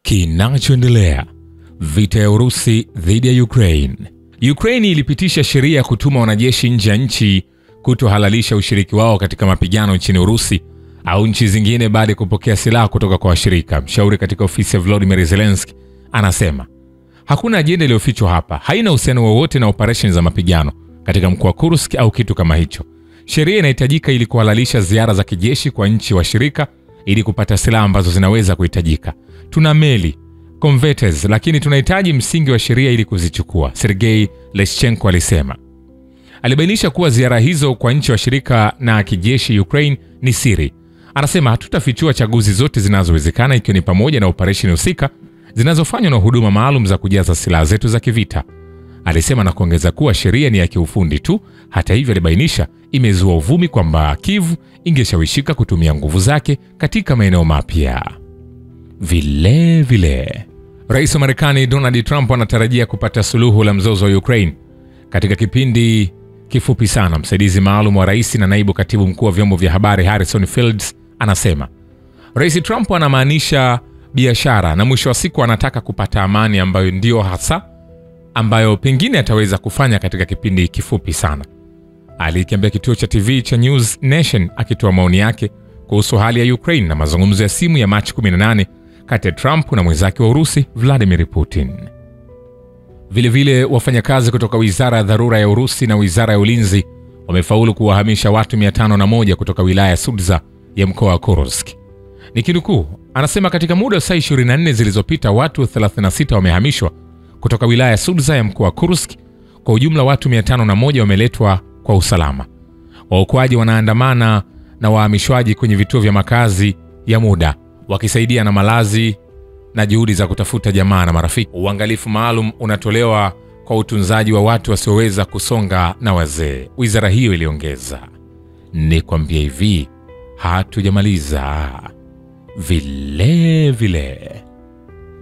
Kinachoendelea: vita ya Urusi dhidi ya Ukraine. Ukraine ilipitisha sheria ya kutuma wanajeshi nje ya nchi kutohalalisha ushiriki wao katika mapigano nchini Urusi au nchi zingine baada ya kupokea silaha kutoka kwa washirika. Mshauri katika ofisi ya Volodymyr Zelensky anasema hakuna ajenda iliyofichwa hapa, haina uhusiano wowote na operesheni za mapigano katika mkoa wa Kursk au kitu kama hicho. Sheria inahitajika ili kuhalalisha ziara za kijeshi kwa nchi washirika ili kupata silaha ambazo zinaweza kuhitajika. Tuna meli, converters, lakini tunahitaji msingi wa sheria ili kuzichukua, Sergei Leshchenko alisema. Alibainisha kuwa ziara hizo kwa nchi washirika na kijeshi Ukraine ni siri. Anasema hatutafichua chaguzi zote zinazowezekana, ikiwa ni pamoja na operesheni husika zinazofanywa na huduma maalum za kujaza silaha zetu za kivita. Alisema na kuongeza kuwa sheria ni ya kiufundi tu. Hata hivyo, alibainisha imezua uvumi kwamba Kiev ingeshawishika kutumia nguvu zake katika maeneo mapya. Vile Rais wa Marekani Donald Trump anatarajia kupata suluhu la mzozo wa Ukraine katika kipindi kifupi sana. Msaidizi maalum wa rais na naibu katibu mkuu wa vyombo vya habari Harrison Fields anasema Rais Trump anamaanisha biashara na mwisho wa siku anataka kupata amani ambayo ndio hasa ambayo pengine ataweza kufanya katika kipindi kifupi sana. Alikiambia kituo cha TV cha News Nation akitoa maoni yake kuhusu hali ya Ukraine na mazungumzo ya simu ya Machi 18 kati ya Trump na mwenzake wa Urusi Vladimir Putin. Vile wafanyakazi kutoka Wizara ya Dharura ya Urusi na Wizara ya Ulinzi wamefaulu kuwahamisha watu 501 kutoka wilaya ya Sudza ya mkoa wa Kursk. Nikinukuu, anasema katika muda wa saa 24 zilizopita watu 36 wamehamishwa kutoka wilaya ya Sudza ya mkoa wa Kursk. Kwa ujumla watu 501 wameletwa kwa usalama. Waokoaji wanaandamana na wahamishwaji kwenye vituo vya makazi ya muda wakisaidia na malazi na juhudi za kutafuta jamaa na marafiki. Uangalifu maalum unatolewa kwa utunzaji wa watu wasioweza kusonga na wazee, wizara hiyo iliongeza. Ni kwambia hivi, hatujamaliza. Vile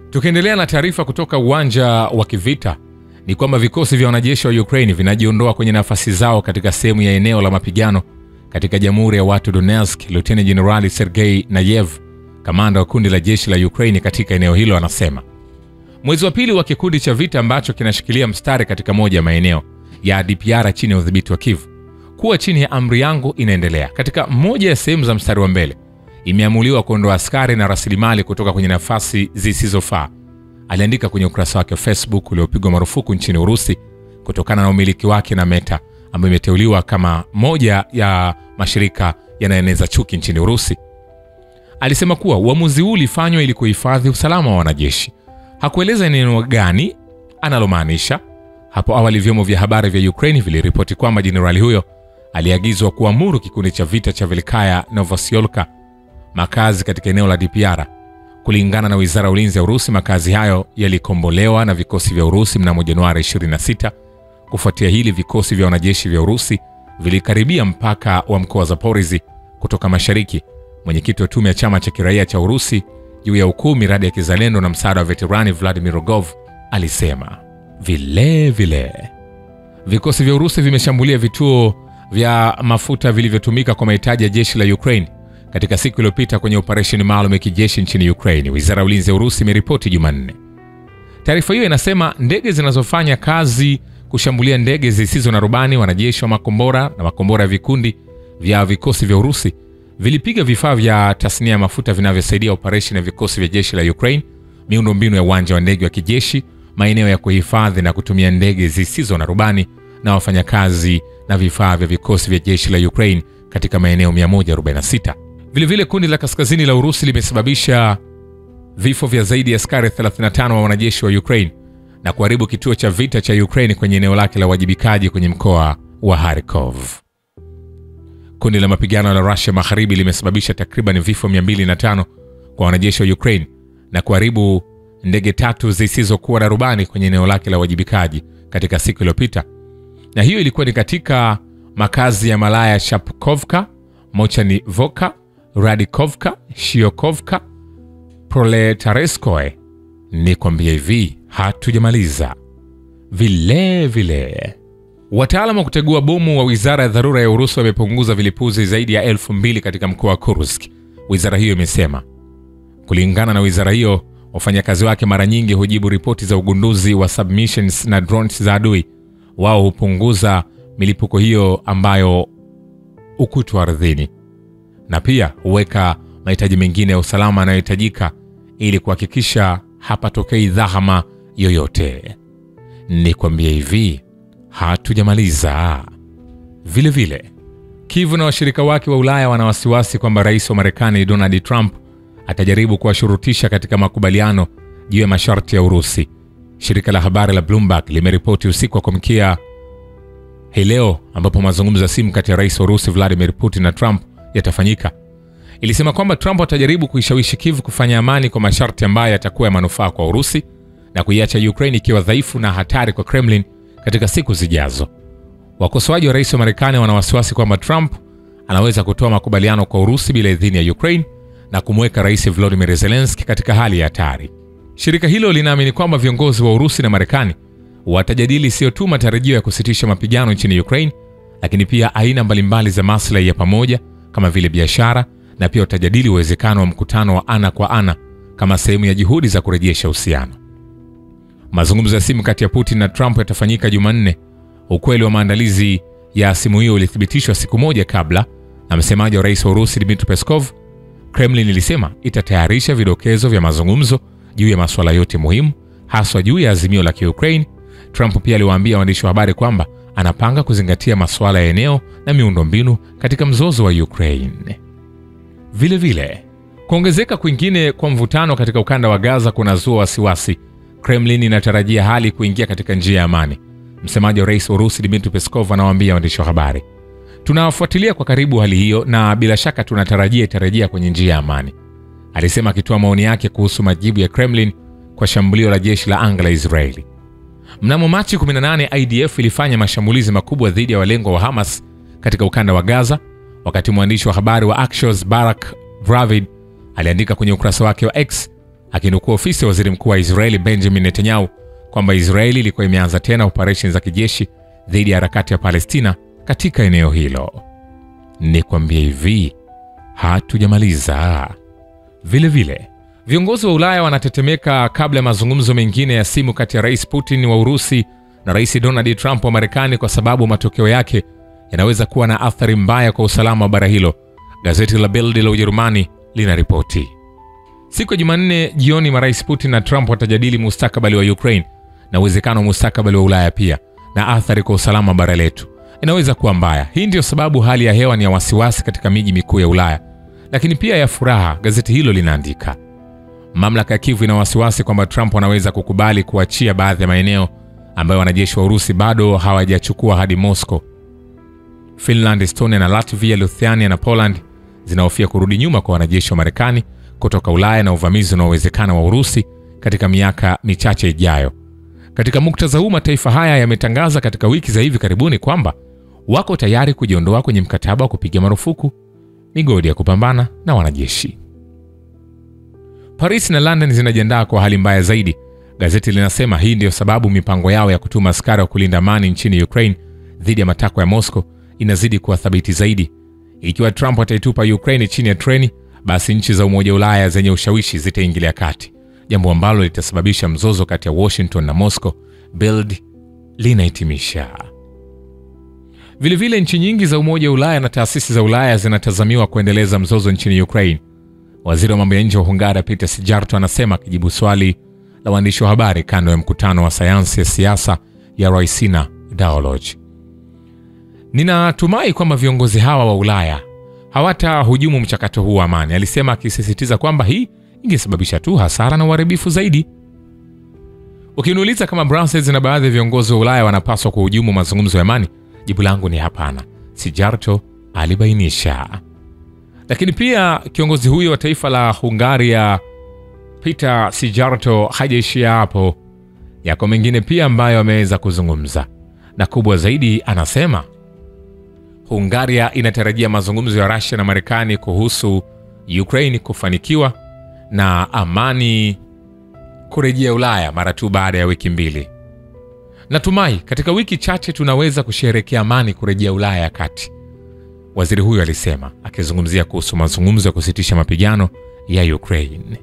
tukiendelea na taarifa kutoka uwanja wa kivita ni kwamba vikosi vya wanajeshi wa Ukraine vinajiondoa kwenye nafasi zao katika sehemu ya eneo la mapigano katika Jamhuri ya Watu Donetsk. Lieutenant General Sergei Nayev, kamanda wa kundi la jeshi la Ukraine katika eneo hilo, anasema mwezi wa pili wa kikundi cha vita ambacho kinashikilia mstari katika moja ya maeneo ya DPR chini ya udhibiti wa Kiev kuwa chini ya amri yangu inaendelea. Katika moja ya sehemu za mstari wa mbele imeamuliwa kuondoa askari na rasilimali kutoka kwenye nafasi zisizofaa, aliandika kwenye ukurasa wake wa Facebook uliopigwa marufuku nchini Urusi kutokana na umiliki wake na Meta ambayo imeteuliwa kama moja ya mashirika yanayoeneza chuki nchini Urusi. Alisema kuwa uamuzi huu ulifanywa ili kuhifadhi usalama wa wanajeshi. Hakueleza neno gani analomaanisha. Hapo awali vyombo vya habari vya Ukraine viliripoti kwamba jenerali huyo aliagizwa kuamuru kikundi cha vita cha Velikaya Novosiolka makazi katika eneo la DPR. Kulingana na Wizara ya Ulinzi ya Urusi, makazi hayo yalikombolewa na vikosi vya Urusi mnamo Januari 26. Kufuatia hili, vikosi vya wanajeshi vya Urusi vilikaribia mpaka wa mkoa wa Zaporizhzhia kutoka mashariki. Mwenyekiti wa tume ya chama cha kiraia cha Urusi juu ya ukuu, miradi ya kizalendo na msaada wa veterani Vladimir Rogov alisema vile vikosi vya Urusi vimeshambulia vituo vya mafuta vilivyotumika kwa mahitaji ya jeshi la Ukraine katika siku iliyopita kwenye operesheni maalum ya kijeshi nchini Ukraine, Wizara ya Ulinzi ya Urusi imeripoti Jumanne. Taarifa hiyo inasema ndege zinazofanya kazi kushambulia ndege zisizo na rubani, wanajeshi wa makombora na makombora ya vikundi vya vikosi vya Urusi vilipiga vifaa vya tasnia ya mafuta vinavyosaidia operesheni ya vikosi vya jeshi la Ukraine, miundombinu ya uwanja wa ndege wa kijeshi, maeneo ya kuhifadhi na kutumia ndege zisizo na rubani na wafanyakazi na vifaa vya vikosi vya jeshi la Ukraine katika maeneo 146. Vile kundi la kaskazini la Urusi limesababisha vifo vya zaidi ya askari 35 wa wanajeshi wa Ukraine na kuharibu kituo cha vita cha Ukraine kwenye eneo lake la wajibikaji kwenye mkoa wa Kharkov. Kundi la mapigano la Russia Magharibi limesababisha takriban vifo 205 kwa wanajeshi wa Ukraine na kuharibu ndege 3 zisizokuwa na rubani kwenye eneo lake la wajibikaji katika siku iliyopita. Na hiyo ilikuwa ni katika makazi ya Malaya Shapkovka, Mochanivoka, Radikovka, Shiokovka, Proletareskoe. Ni kwambia hivi, hatujamaliza. Vile wataalamu wa kutegua bomu wa Wizara ya Dharura ya Urusi wamepunguza vilipuzi zaidi ya 2000 katika mkoa wa Kursk, wizara hiyo imesema. Kulingana na wizara hiyo, wafanyakazi wake mara nyingi hujibu ripoti za ugunduzi wa submissions na drones za adui. Wao hupunguza milipuko hiyo ambayo ukutwa ardhini, na pia huweka mahitaji mengine ya usalama yanayohitajika ili kuhakikisha hapatokei dhahama yoyote. Nikwambie hivi, hatujamaliza. Vile vile, Kyiv na washirika wake wa Ulaya wana wasiwasi kwamba rais wa Marekani Donald Trump atajaribu kuwashurutisha katika makubaliano juu ya masharti ya Urusi. Shirika la habari la Bloomberg limeripoti usiku wa kuamkia hii leo, ambapo mazungumzo ya simu kati ya rais wa Urusi Vladimir Putin na Trump yatafanyika. Ilisema kwamba Trump atajaribu kuishawishi Kyiv kufanya amani kwa masharti ambayo yatakuwa ya manufaa kwa Urusi na kuiacha Ukraine ikiwa dhaifu na hatari kwa Kremlin katika siku zijazo. Wakosoaji wa rais wa Marekani wana wasiwasi kwamba Trump anaweza kutoa makubaliano kwa Urusi bila idhini ya Ukraine na kumweka rais Volodymyr Zelensky katika hali ya hatari. Shirika hilo linaamini kwamba viongozi wa Urusi na Marekani watajadili sio tu matarajio ya kusitisha mapigano nchini Ukraine, lakini pia aina mbalimbali za maslahi ya pamoja kama vile biashara, na pia watajadili uwezekano wa mkutano wa ana kwa ana kama sehemu ya juhudi za kurejesha uhusiano. Mazungumzo ya simu kati ya Putin na Trump yatafanyika Jumanne. Ukweli wa maandalizi ya simu hiyo ulithibitishwa siku moja kabla na msemaji wa rais wa Urusi Dmitry Peskov. Kremlin ilisema itatayarisha vidokezo vya mazungumzo juu ya masuala yote muhimu, haswa juu ya azimio la Ukraine. Trump pia aliwaambia waandishi wa habari kwamba anapanga kuzingatia masuala ya eneo na miundombinu katika mzozo wa Ukraine. Vile vile, kuongezeka kwingine kwa mvutano katika ukanda wa Gaza kunazua wasiwasi. Kremlin inatarajia hali kuingia katika njia ya amani. Msemaji wa rais wa Urusi Dmitry Peskov anawaambia waandishi wa habari, tunawafuatilia kwa karibu hali hiyo na bila shaka tunatarajia itarejea kwenye njia ya amani, alisema akitoa maoni yake kuhusu majibu ya Kremlin kwa shambulio la jeshi la anga la Israeli. Mnamo Machi 18, IDF ilifanya mashambulizi makubwa dhidi ya walengwa wa Hamas katika ukanda wa Gaza, wakati mwandishi wa habari wa Axios Barak Ravid aliandika kwenye ukurasa wake wa X akinukuu ofisi ya waziri mkuu wa Israeli Benjamin Netanyahu kwamba Israeli ilikuwa imeanza tena operesheni za kijeshi dhidi ya harakati ya Palestina katika eneo hilo. Nikwambie hivi, hatujamaliza. Vile vile, viongozi wa Ulaya wanatetemeka kabla ya mazungumzo mengine ya simu kati ya Rais Putin wa Urusi na Rais Donald Trump wa Marekani, kwa sababu matokeo yake yanaweza kuwa na athari mbaya kwa usalama wa bara hilo. Gazeti la Bild la Ujerumani linaripoti. Siku ya Jumanne jioni, marais Putin na Trump watajadili mustakabali wa Ukraine na uwezekano wa mustakabali wa Ulaya pia, na athari kwa usalama wa bara letu inaweza kuwa mbaya. Hii ndio sababu hali ya hewa ni ya wasiwasi katika miji mikuu ya Ulaya, lakini pia ya furaha, gazeti hilo linaandika. Mamlaka ya Kyiv ina wasiwasi kwamba Trump anaweza kukubali kuachia baadhi ya maeneo ambayo wanajeshi wa Urusi bado hawajachukua hadi Moscow. Finland, Estonia na Latvia, Lithuania na Poland zinahofia kurudi nyuma kwa wanajeshi wa Marekani kutoka Ulaya na uvamizi unaowezekana wa Urusi katika miaka michache ijayo. Katika muktadha huu, mataifa haya yametangaza katika wiki za hivi karibuni kwamba wako tayari kujiondoa kwenye mkataba wa kupiga marufuku migodi ya kupambana na wanajeshi. Paris na London zinajiandaa kwa hali mbaya zaidi. Gazeti linasema hii ndio sababu mipango yao ya kutuma askari wa kulinda amani nchini Ukraine dhidi ya matakwa ya Moscow inazidi kuwa thabiti zaidi. Ikiwa Trump ataitupa Ukraine chini ya treni, basi nchi za Umoja wa Ulaya zenye ushawishi zitaingilia kati, jambo ambalo litasababisha mzozo kati ya Washington na Moscow, Bild linahitimisha. Vile vile, nchi nyingi za Umoja wa Ulaya na taasisi za Ulaya zinatazamiwa kuendeleza mzozo nchini Ukraine. Waziri wa mambo ya nje wa Hungaria Peter Szijjártó anasema akijibu swali la waandishi wa habari kando ya mkutano wa sayansi ya siasa ya Roisina Dialogue. Ninatumai kwamba viongozi hawa wa Ulaya hawatahujumu mchakato huu wa amani, alisema, akisisitiza kwamba hii ingesababisha tu hasara na uharibifu zaidi. Ukiniuliza kama Brussels na baadhi ya viongozi wa Ulaya wanapaswa kuhujumu mazungumzo ya amani, jibu langu ni hapana, Szijjártó alibainisha. Lakini pia kiongozi huyo wa taifa la Hungaria Peter Szijjártó hajaishia hapo. Yako mengine pia ambayo ameweza kuzungumza, na kubwa zaidi anasema Hungaria inatarajia mazungumzo ya Russia na Marekani kuhusu Ukraine kufanikiwa na amani kurejea Ulaya mara tu baada ya wiki 2. Natumai katika wiki chache tunaweza kusherehekea amani kurejea Ulaya ya kati, waziri huyo alisema, akizungumzia kuhusu mazungumzo ya kusitisha mapigano ya Ukraine.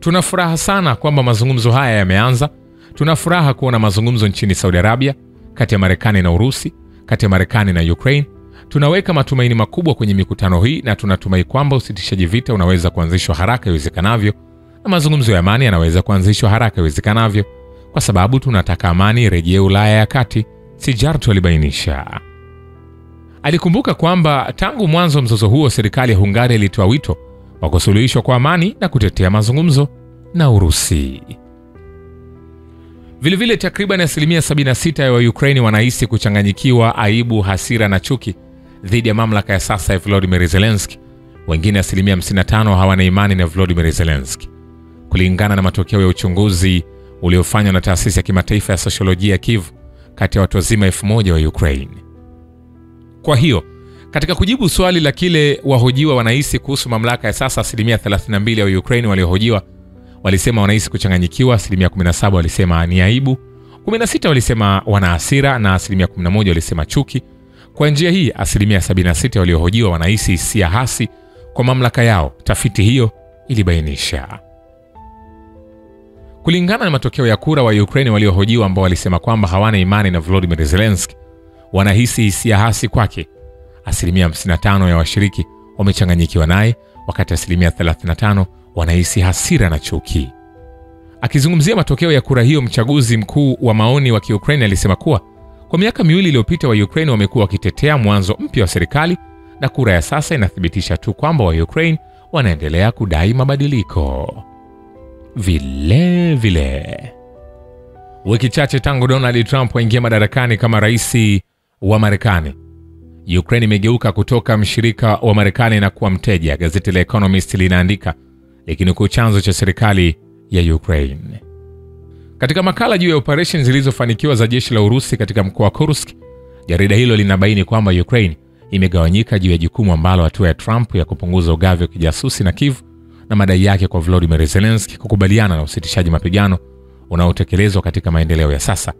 Tuna furaha sana kwamba mazungumzo haya yameanza. Tuna furaha kuona mazungumzo nchini Saudi Arabia, kati ya Marekani na Urusi, kati ya Marekani na Ukraine. Tunaweka matumaini makubwa kwenye mikutano hii na tunatumai kwamba usitishaji vita unaweza kuanzishwa haraka iwezekanavyo na mazungumzo ya amani yanaweza kuanzishwa haraka iwezekanavyo, kwa sababu tunataka amani irejee Ulaya ya Kati, Sijarto alibainisha. Alikumbuka kwamba tangu mwanzo mzozo huo serikali ya Hungaria ilitoa wito wa kusuluhishwa kwa amani na kutetea mazungumzo na Urusi. Vilevile takriban 76% ya Ukraine wanahisi kuchanganyikiwa, aibu, hasira na chuki dhidi ya mamlaka ya sasa ya Volodymyr Zelensky. Wengine 55% hawana imani na Volodymyr Zelensky, kulingana na matokeo ya uchunguzi uliofanywa na taasisi ya kimataifa ya sosiolojia Kyiv kati ya watu wazima 1000 wa Ukraine. Kwa hiyo, katika kujibu swali la kile wahojiwa wanahisi kuhusu mamlaka ya sasa, 32% wa Ukraine waliohojiwa walisema wanahisi kuchanganyikiwa, 17% walisema ni aibu, 16% walisema wana hasira na 11% walisema chuki. Kwa njia hii 76% waliohojiwa wanahisi hisia hasi kwa mamlaka yao, tafiti hiyo ilibainisha. Kulingana na matokeo ya kura, wa Ukraine waliohojiwa ambao walisema kwamba hawana imani na Volodymyr Zelensky wanahisi hisia hasi kwake. 55% ya washiriki wamechanganyikiwa naye, wakati 35% wanahisi hasira na chuki. Akizungumzia matokeo ya kura hiyo, mchaguzi mkuu wa maoni wa Kiukraine alisema kuwa kwa miaka miwili iliyopita wa Ukraine wamekuwa wakitetea mwanzo mpya wa serikali, na kura ya sasa inathibitisha tu kwamba wa Ukraine wanaendelea kudai mabadiliko. Vile wiki chache tangu Donald Trump aingia madarakani kama rais wa Marekani, Ukraine imegeuka kutoka mshirika wa Marekani na kuwa mteja, gazeti la Economist linaandika, likinukuu chanzo cha serikali ya Ukraine. Katika makala juu ya operations zilizofanikiwa za jeshi la Urusi katika mkoa wa Kursk, jarida hilo linabaini kwamba Ukraine imegawanyika juu ya jukumu ambalo hatua ya Trump ya kupunguza ugavi wa kijasusi na Kyiv na madai yake kwa Volodymyr Zelensky kukubaliana na usitishaji mapigano unaotekelezwa katika maendeleo ya sasa.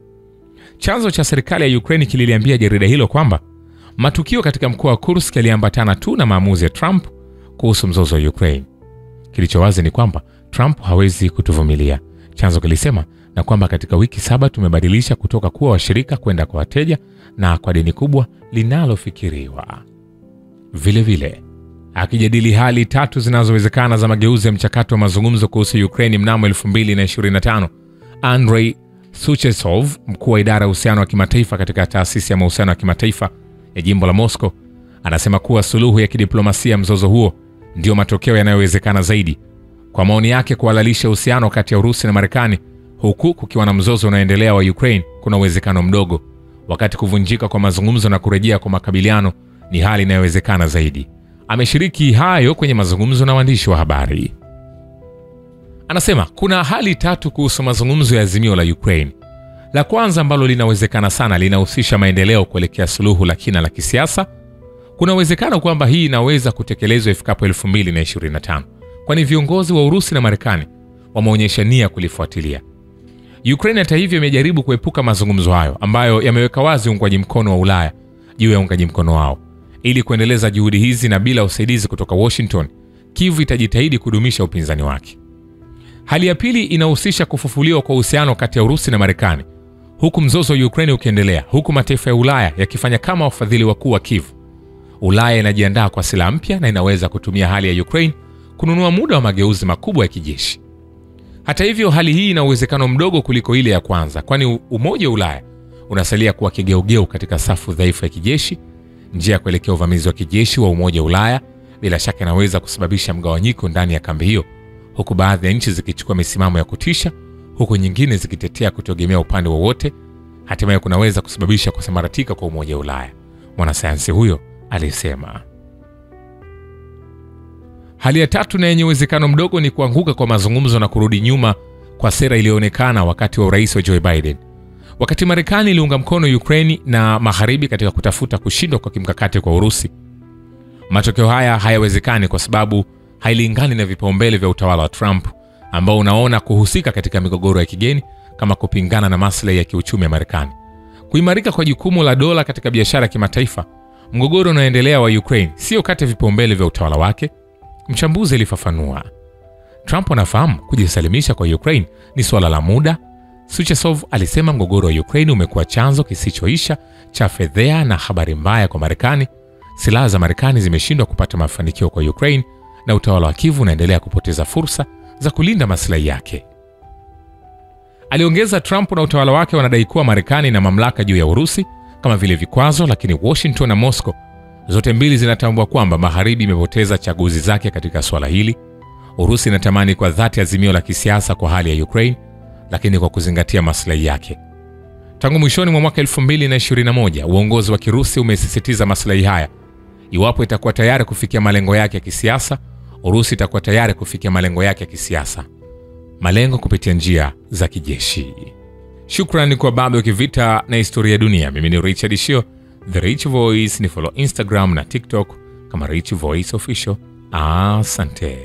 Chanzo cha serikali ya Ukraine kililiambia jarida hilo kwamba matukio katika mkoa wa Kursk yaliambatana tu na maamuzi ya Trump kuhusu mzozo wa Ukraine. Kilichowazi ni kwamba Trump hawezi kutuvumilia, chanzo kilisema, na kwamba katika wiki 7 tumebadilisha kutoka kuwa washirika kwenda kwa wateja na kwa deni kubwa linalofikiriwa. Vile akijadili hali 3 zinazowezekana za mageuzi ya mchakato wa mazungumzo kuhusu Ukraine mnamo 2025, Andrei Suchesov, mkuu wa idara ya uhusiano wa kimataifa katika taasisi ya mahusiano ya kimataifa ya jimbo la Moscow, anasema kuwa suluhu ya kidiplomasia mzozo huo ndio matokeo yanayowezekana zaidi. Kwa maoni yake, kuhalalisha uhusiano kati ya Urusi na Marekani huku kukiwa na mzozo unaoendelea wa Ukraine kuna uwezekano mdogo, wakati kuvunjika kwa mazungumzo na kurejea kwa makabiliano ni hali inayowezekana zaidi. Ameshiriki hayo kwenye mazungumzo na waandishi wa habari. Anasema kuna hali 3 kuhusu mazungumzo ya azimio la Ukraine. La kwanza, ambalo linawezekana sana, linahusisha maendeleo kuelekea suluhu la kina la kisiasa. Kuna uwezekano kwamba hii inaweza kutekelezwa ifikapo 2025, kwani viongozi wa Urusi na Marekani wameonyesha nia kulifuatilia. Ukraine hata hivyo imejaribu kuepuka mazungumzo hayo ambayo yameweka wazi uungwaji mkono wa Ulaya juu ya uungaji mkono wao. Ili kuendeleza juhudi hizi na bila usaidizi kutoka Washington, Kyiv itajitahidi kudumisha upinzani wake. Hali ya pili inahusisha kufufuliwa kwa uhusiano kati ya Urusi na Marekani, huku mzozo wa Ukraine ukiendelea, huku mataifa ya Ulaya yakifanya kama wafadhili wakuu wa Kyiv. Ulaya inajiandaa kwa silaha mpya na inaweza kutumia hali ya Ukraine kununua muda wa mageuzi makubwa ya kijeshi. Hata hivyo, hali hii ina uwezekano mdogo kuliko ile ya kwanza, kwani Umoja wa Ulaya unasalia kuwa kigeugeu katika safu dhaifu ya kijeshi. Njia ya kuelekea uvamizi wa kijeshi wa Umoja wa Ulaya bila shaka inaweza kusababisha mgawanyiko ndani ya kambi hiyo, huku baadhi ya nchi zikichukua misimamo ya kutisha, huku nyingine zikitetea kutegemea upande wowote. Hatimaye kunaweza kusababisha kusambaratika kwa Umoja wa Ulaya, mwanasayansi huyo alisema. Hali ya 3 na yenye uwezekano mdogo ni kuanguka kwa mazungumzo na kurudi nyuma kwa sera iliyoonekana wakati wa urais wa Joe Biden. Wakati Marekani iliunga mkono Ukraine na Magharibi katika kutafuta kushindwa kwa kimkakati kwa Urusi, matokeo haya hayawezekani kwa sababu hailingani na vipaumbele vya utawala wa Trump ambao unaona kuhusika katika migogoro ya kigeni kama kupingana na maslahi ya kiuchumi ya Marekani. Kuimarika kwa jukumu la dola katika biashara ya kimataifa, mgogoro unaoendelea wa Ukraine sio kati ya vipaumbele vya utawala wake, mchambuzi alifafanua. Trump anafahamu kujisalimisha kwa Ukraine ni swala la muda. Suchesov alisema mgogoro wa Ukraine umekuwa chanzo kisichoisha cha fedheha na habari mbaya kwa Marekani. Silaha za Marekani zimeshindwa kupata mafanikio kwa Ukraine na utawala wa Kyiv unaendelea kupoteza fursa za kulinda maslahi yake. Aliongeza, Trump na utawala wake wanadai kuwa Marekani ina mamlaka juu ya Urusi kama vile vikwazo, lakini Washington na Moscow zote mbili zinatambua kwamba Magharibi imepoteza chaguzi zake katika swala hili. Urusi inatamani kwa dhati azimio la kisiasa kwa hali ya Ukraine, lakini kwa kuzingatia maslahi yake. Tangu mwishoni mwa mwaka 2021, uongozi wa Kirusi umesisitiza maslahi haya. Iwapo itakuwa tayari kufikia malengo yake ya kisiasa, Urusi itakuwa tayari kufikia malengo yake ya kisiasa, malengo kupitia njia za kijeshi. Shukrani kwa Babu wa Kivita na Historia ya Dunia. Mimi ni Richard Shio, The Rich Voice. Ni follow Instagram na TikTok kama Rich Voice Official. Asante.